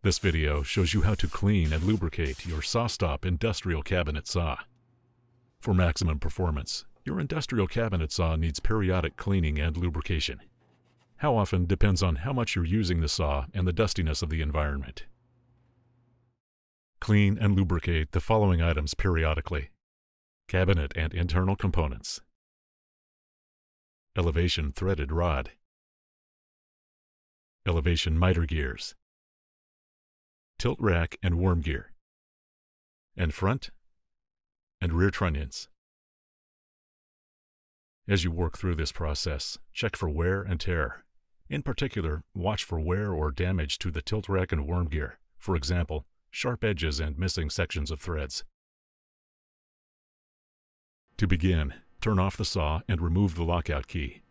This video shows you how to clean and lubricate your SawStop industrial cabinet saw. For maximum performance, your industrial cabinet saw needs periodic cleaning and lubrication. How often depends on how much you're using the saw and the dustiness of the environment. Clean and lubricate the following items periodically: cabinet and internal components, elevation threaded rod, elevation miter gears, tilt rack and worm gear, and front and rear trunnions. As you work through this process, check for wear and tear. In particular, watch for wear or damage to the tilt rack and worm gear, for example, sharp edges and missing sections of threads. To begin, turn off the saw and remove the lockout key.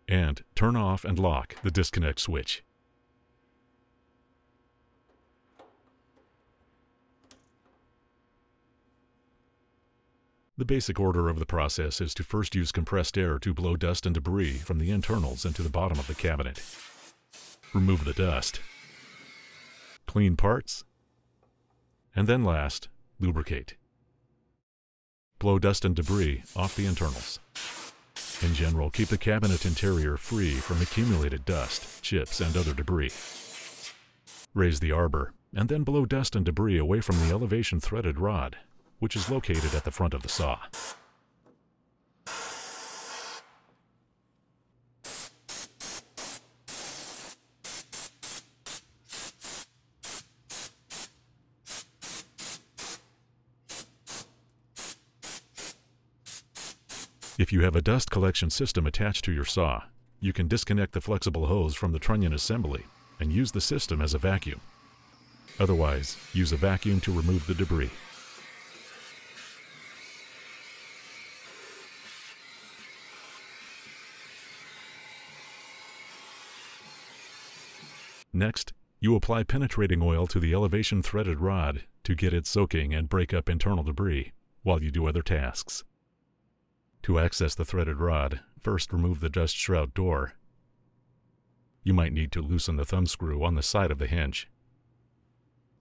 And turn off and lock the disconnect switch. The basic order of the process is to first use compressed air to blow dust and debris from the internals into the bottom of the cabinet. Remove the dust. Clean parts. And then last, lubricate. Blow dust and debris off the internals. In general, keep the cabinet interior free from accumulated dust, chips, and other debris. Raise the arbor, and then blow dust and debris away from the elevation threaded rod, which is located at the front of the saw. If you have a dust collection system attached to your saw, you can disconnect the flexible hose from the trunnion assembly and use the system as a vacuum. Otherwise, use a vacuum to remove the debris. Next, you apply penetrating oil to the elevation threaded rod to get it soaking and break up internal debris while you do other tasks. To access the threaded rod, first remove the dust shroud door. You might need to loosen the thumbscrew on the side of the hinge.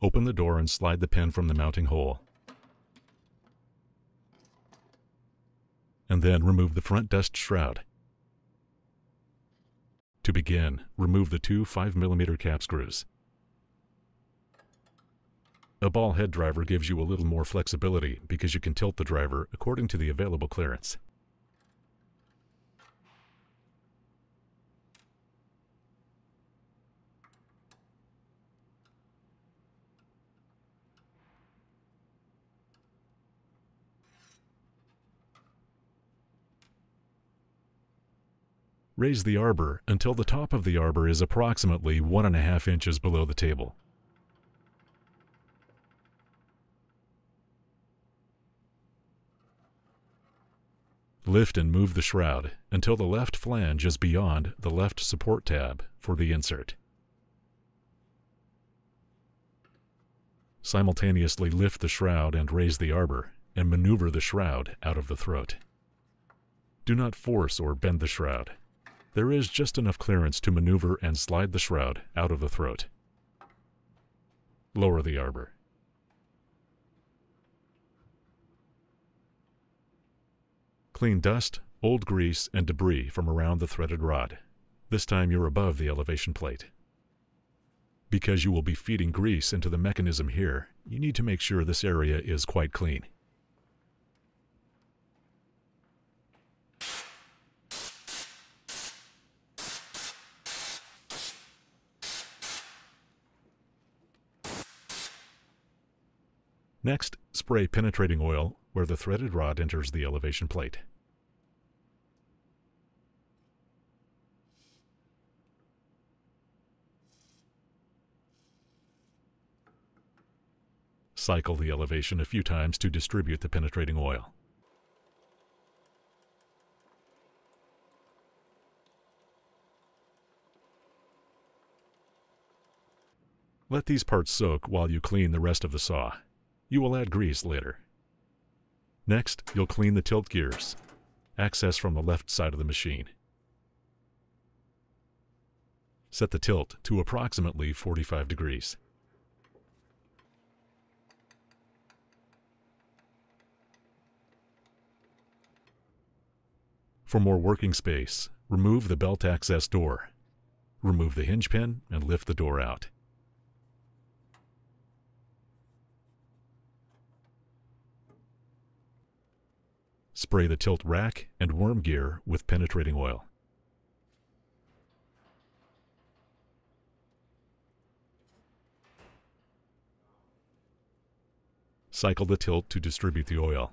Open the door and slide the pin from the mounting hole. And then remove the front dust shroud. To begin, remove the two 5mm cap screws. A ball head driver gives you a little more flexibility because you can tilt the driver according to the available clearance. Raise the arbor until the top of the arbor is approximately 1.5 inches below the table. Lift and move the shroud until the left flange is beyond the left support tab for the insert. Simultaneously lift the shroud and raise the arbor and maneuver the shroud out of the throat. Do not force or bend the shroud. There is just enough clearance to maneuver and slide the shroud out of the throat. Lower the arbor. Clean dust, old grease, and debris from around the threaded rod. This time you're above the elevation plate. Because you will be feeding grease into the mechanism here, you need to make sure this area is quite clean. Next, spray penetrating oil where the threaded rod enters the elevation plate. Cycle the elevation a few times to distribute the penetrating oil. Let these parts soak while you clean the rest of the saw. You will add grease later. Next, you'll clean the tilt gears. Access from the left side of the machine. Set the tilt to approximately 45 degrees. For more working space, remove the belt access door. Remove the hinge pin and lift the door out. Spray the tilt rack and worm gear with penetrating oil. Cycle the tilt to distribute the oil.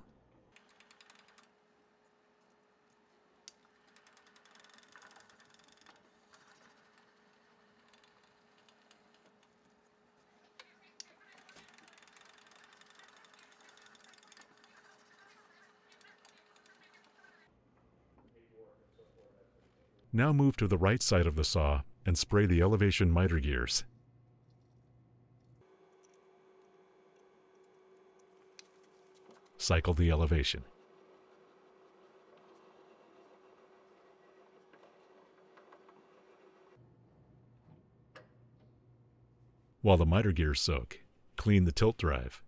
Now move to the right side of the saw and spray the elevation miter gears. Cycle the elevation. While the miter gears soak, clean the tilt drive.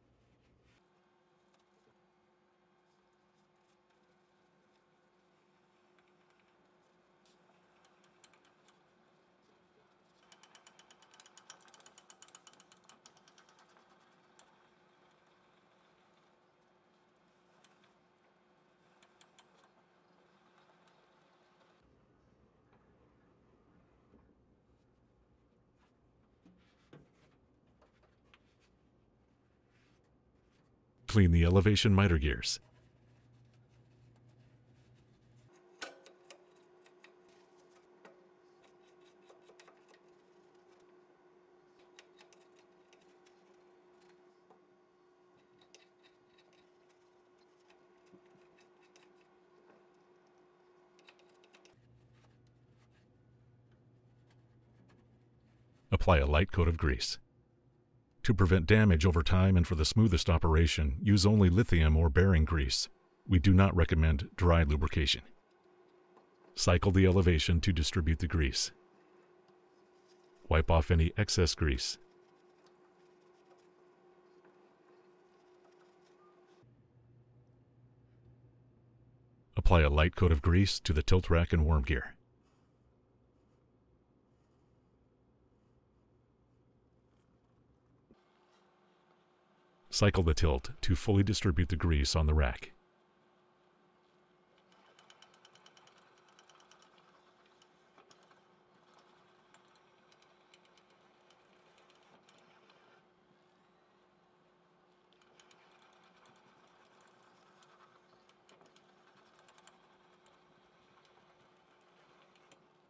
Clean the elevation miter gears. Apply a light coat of grease. To prevent damage over time and for the smoothest operation, use only lithium or bearing grease. We do not recommend dry lubrication. Cycle the elevation to distribute the grease. Wipe off any excess grease. Apply a light coat of grease to the tilt rack and worm gear. Cycle the tilt to fully distribute the grease on the rack.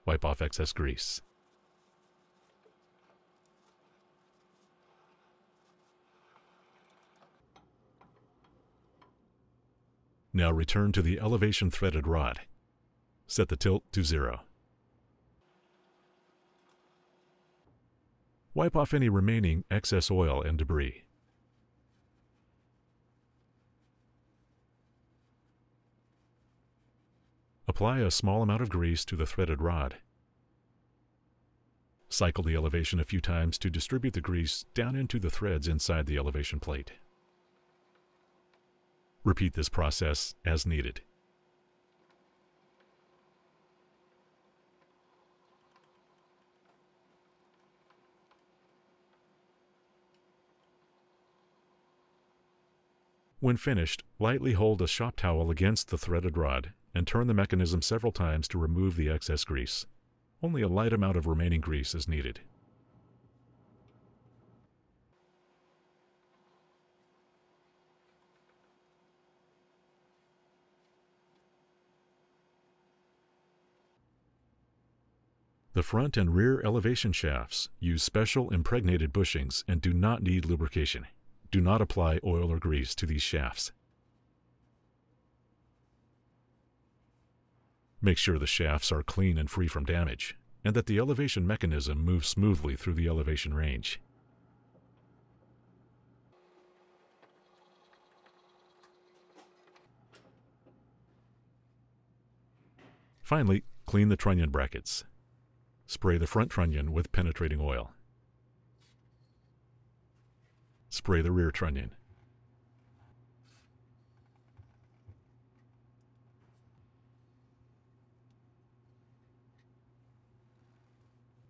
Wipe off excess grease. Now return to the elevation threaded rod. Set the tilt to 0. Wipe off any remaining excess oil and debris. Apply a small amount of grease to the threaded rod. Cycle the elevation a few times to distribute the grease down into the threads inside the elevation plate. Repeat this process as needed. When finished, lightly hold a shop towel against the threaded rod and turn the mechanism several times to remove the excess grease. Only a light amount of remaining grease is needed. The front and rear elevation shafts use special impregnated bushings and do not need lubrication. Do not apply oil or grease to these shafts. Make sure the shafts are clean and free from damage, and that the elevation mechanism moves smoothly through the elevation range. Finally, clean the trunnion brackets. Spray the front trunnion with penetrating oil. Spray the rear trunnion.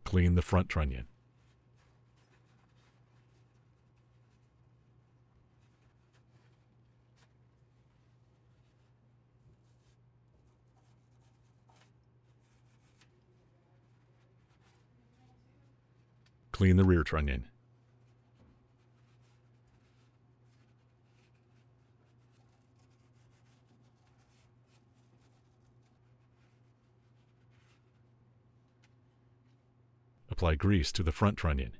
Clean the front trunnion. Clean the rear trunnion. Apply grease to the front trunnion.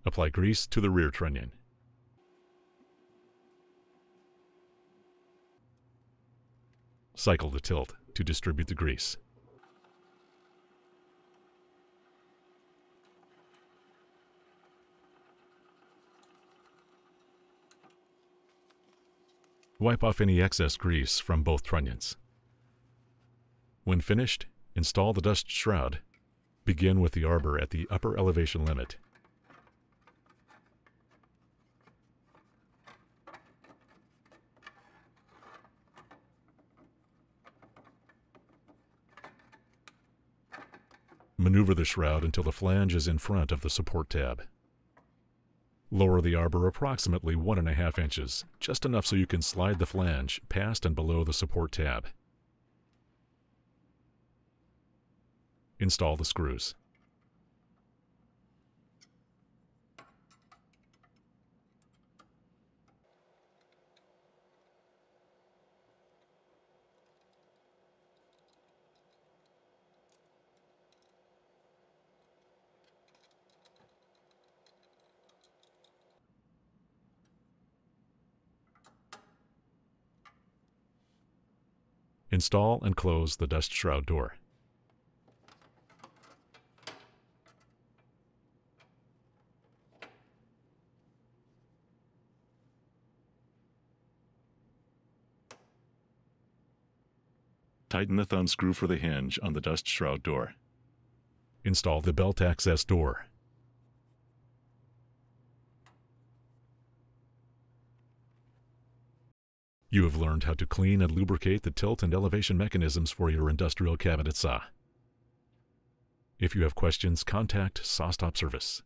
Apply grease to the rear trunnion. Cycle the tilt to distribute the grease. Wipe off any excess grease from both trunnions. When finished, install the dust shroud. Begin with the arbor at the upper elevation limit. Maneuver the shroud until the flange is in front of the support tab. Lower the arbor approximately 1.5 inches, just enough so you can slide the flange past and below the support tab. Install the screws. Install and close the dust shroud door. Tighten the thumbscrew for the hinge on the dust shroud door. Install the belt access door. You have learned how to clean and lubricate the tilt and elevation mechanisms for your industrial cabinet saw. If you have questions, contact SawStop Service.